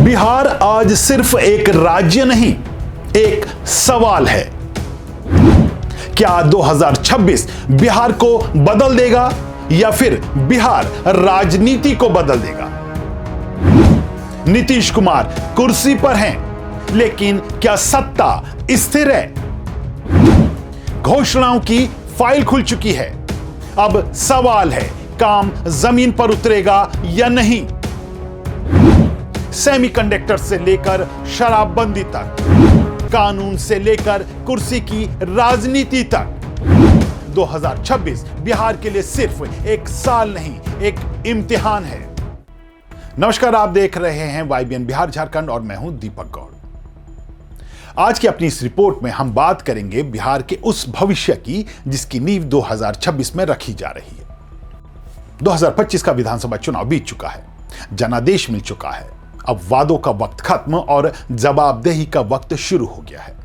बिहार आज सिर्फ एक राज्य नहीं, एक सवाल है। क्या 2026 बिहार को बदल देगा या फिर बिहार राजनीति को बदल देगा? नीतीश कुमार कुर्सी पर हैं, लेकिन क्या सत्ता स्थिर है? घोषणाओं की फाइल खुल चुकी है। अब सवाल है, काम जमीन पर उतरेगा या नहीं? सेमीकंडक्टर से लेकर शराबबंदी तक, कानून से लेकर कुर्सी की राजनीति तक, 2026 बिहार के लिए सिर्फ एक साल नहीं, एक इम्तिहान है। नमस्कार, आप देख रहे हैं YBN बिहार झारखंड और मैं हूं दीपक गौड़। आज की अपनी इस रिपोर्ट में हम बात करेंगे बिहार के उस भविष्य की जिसकी नींव 2026 में रखी जा रही है। 2025 का विधानसभा चुनाव बीत चुका है, जनादेश मिल चुका है। अब वादों का वक्त खत्म और जवाबदेही का वक्त शुरू हो गया है।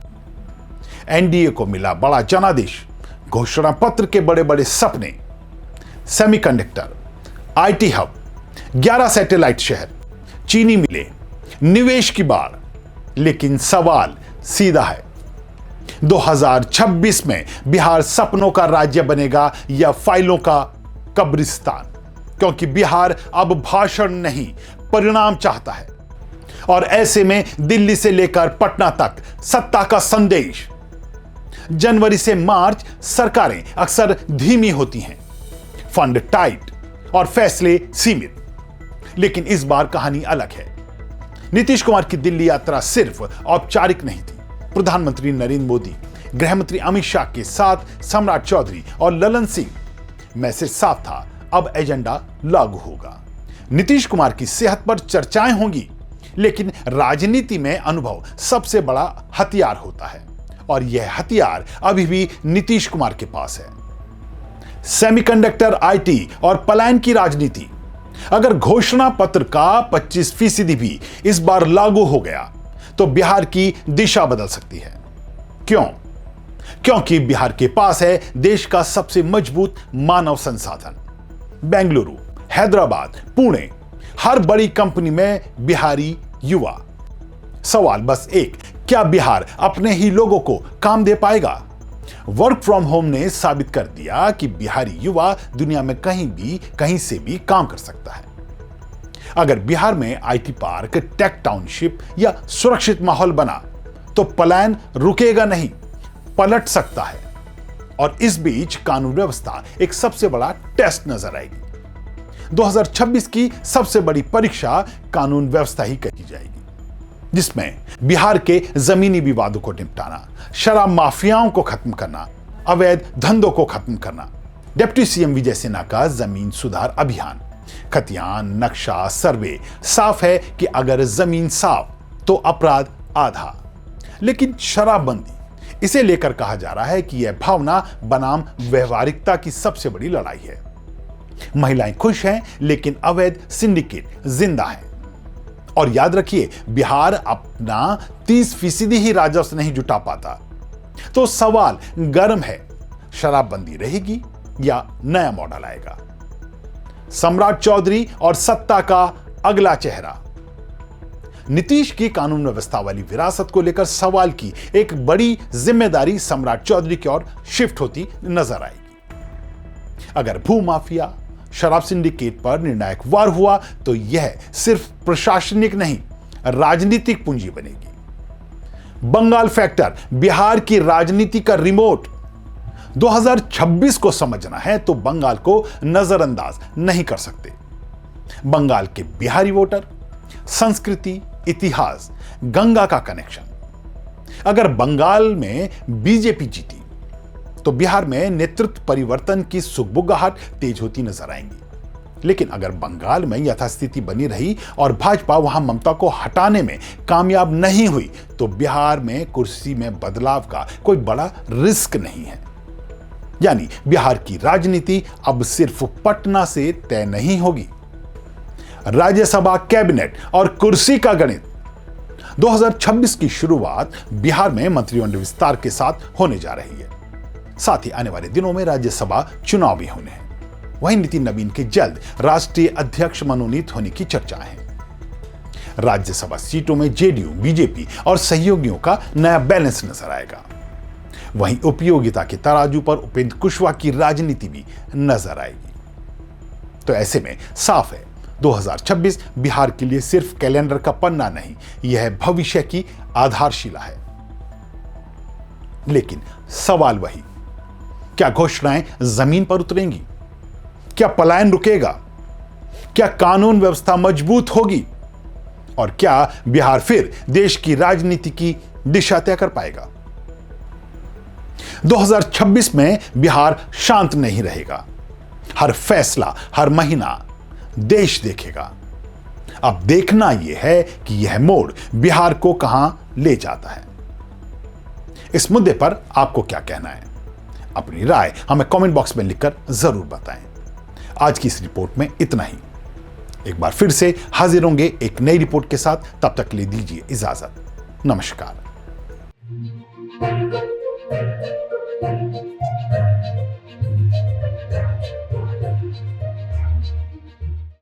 एनडीए को मिला बड़ा जनादेश, घोषणा पत्र के बड़े बड़े सपने, सेमीकंडक्टर, आईटी हब, 11 सैटेलाइट शहर, चीनी मिले, निवेश की बाढ़। लेकिन सवाल सीधा है, 2026 में बिहार सपनों का राज्य बनेगा या फाइलों का कब्रिस्तान? क्योंकि बिहार अब भाषण नहीं, परिणाम चाहता है। और ऐसे में दिल्ली से लेकर पटना तक सत्ता का संदेश। जनवरी से मार्च सरकारें अक्सर धीमी होती हैं, फंड टाइट और फैसले सीमित। लेकिन इस बार कहानी अलग है। नीतीश कुमार की दिल्ली यात्रा सिर्फ औपचारिक नहीं थी। प्रधानमंत्री नरेंद्र मोदी, गृहमंत्री अमित शाह के साथ सम्राट चौधरी और ललन सिंह। मैसेज साफ था, अब एजेंडा लागू होगा। नीतीश कुमार की सेहत पर चर्चाएं होंगी, लेकिन राजनीति में अनुभव सबसे बड़ा हथियार होता है और यह हथियार अभी भी नीतीश कुमार के पास है। सेमीकंडक्टर, आईटी और पलायन की राजनीति। अगर घोषणा पत्र का 25% भी इस बार लागू हो गया तो बिहार की दिशा बदल सकती है। क्यों? क्योंकि बिहार के पास है देश का सबसे मजबूत मानव संसाधन। बेंगलुरु, हैदराबाद, पुणे, हर बड़ी कंपनी में बिहारी युवा। सवाल बस एक, क्या बिहार अपने ही लोगों को काम दे पाएगा? वर्क फ्रॉम होम ने साबित कर दिया कि बिहारी युवा दुनिया में कहीं भी, कहीं से भी काम कर सकता है। अगर बिहार में आईटी पार्क, टेक टाउनशिप या सुरक्षित माहौल बना तो पलायन रुकेगा नहीं, पलट सकता है। और इस बीच कानून व्यवस्था एक सबसे बड़ा टेस्ट नजर आएगी। 2026 की सबसे बड़ी परीक्षा कानून व्यवस्था ही कही जाएगी, जिसमें बिहार के जमीनी विवादों को निपटाना, शराब माफियाओं को खत्म करना, अवैध धंधों को खत्म करना, डिप्टी सीएम विजय सिन्हा का जमीन सुधार अभियान, खतियान, नक्शा, सर्वे। साफ है कि अगर जमीन साफ तो अपराध आधा। लेकिन शराबबंदी, इसे लेकर कहा जा रहा है कि यह भावना बनाम व्यवहारिकता की सबसे बड़ी लड़ाई है। महिलाएं खुश हैं, लेकिन अवैध सिंडिकेट जिंदा है। और याद रखिए, बिहार अपना 30% ही राजस्व नहीं जुटा पाता। तो सवाल गर्म है, शराबबंदी रहेगी या नया मॉडल आएगा? सम्राट चौधरी और सत्ता का अगला चेहरा। नीतीश की कानून व्यवस्था वाली विरासत को लेकर सवाल की एक बड़ी जिम्मेदारी सम्राट चौधरी की ओर शिफ्ट होती नजर आएगी। अगर भूमाफिया, शराब सिंडिकेट पर निर्णायक वार हुआ तो यह सिर्फ प्रशासनिक नहीं, राजनीतिक पूंजी बनेगी। बंगाल फैक्टर, बिहार की राजनीति का रिमोट। 2026 को समझना है तो बंगाल को नजरअंदाज नहीं कर सकते। बंगाल के बिहारी वोटर, संस्कृति, इतिहास, गंगा का कनेक्शन। अगर बंगाल में बीजेपी जीती तो बिहार में नेतृत्व परिवर्तन की सुगबुगाहट तेज होती नजर आएंगी। लेकिन अगर बंगाल में यथास्थिति बनी रही और भाजपा वहां ममता को हटाने में कामयाब नहीं हुई तो बिहार में कुर्सी में बदलाव का कोई बड़ा रिस्क नहीं है। यानी बिहार की राजनीति अब सिर्फ पटना से तय नहीं होगी। राज्यसभा, कैबिनेट और कुर्सी का गणित। 2026 की शुरुआत बिहार में मंत्रिमंडल विस्तार के साथ होने जा रही है। साथ ही आने वाले दिनों में राज्यसभा चुनाव भी होने हैं। वहीं नितिन नवीन के जल्द राष्ट्रीय अध्यक्ष मनोनीत होने की चर्चाएं हैं। राज्यसभा सीटों में जेडीयू, बीजेपी और सहयोगियों का नया बैलेंस नजर आएगा। वहीं उपयोगिता के तराजू पर उपेंद्र कुशवाहा की राजनीति भी नजर आएगी। तो ऐसे में साफ है, 2026 बिहार के लिए सिर्फ कैलेंडर का पन्ना नहीं, यह भविष्य की आधारशिला है। लेकिन सवाल वही, क्या घोषणाएं जमीन पर उतरेंगी? क्या पलायन रुकेगा? क्या कानून व्यवस्था मजबूत होगी? और क्या बिहार फिर देश की राजनीति की दिशा तय कर पाएगा? 2026 में बिहार शांत नहीं रहेगा। हर फैसला, हर महीना देश देखेगा। अब देखना यह है कि यह मोड़ बिहार को कहां ले जाता है। इस मुद्दे पर आपको क्या कहना है? अपनी राय हमें कमेंट बॉक्स में लिखकर जरूर बताएं। आज की इस रिपोर्ट में इतना ही। एक बार फिर से हाजिर होंगे एक नई रिपोर्ट के साथ। तब तक के लिए दीजिए इजाजत। नमस्कार।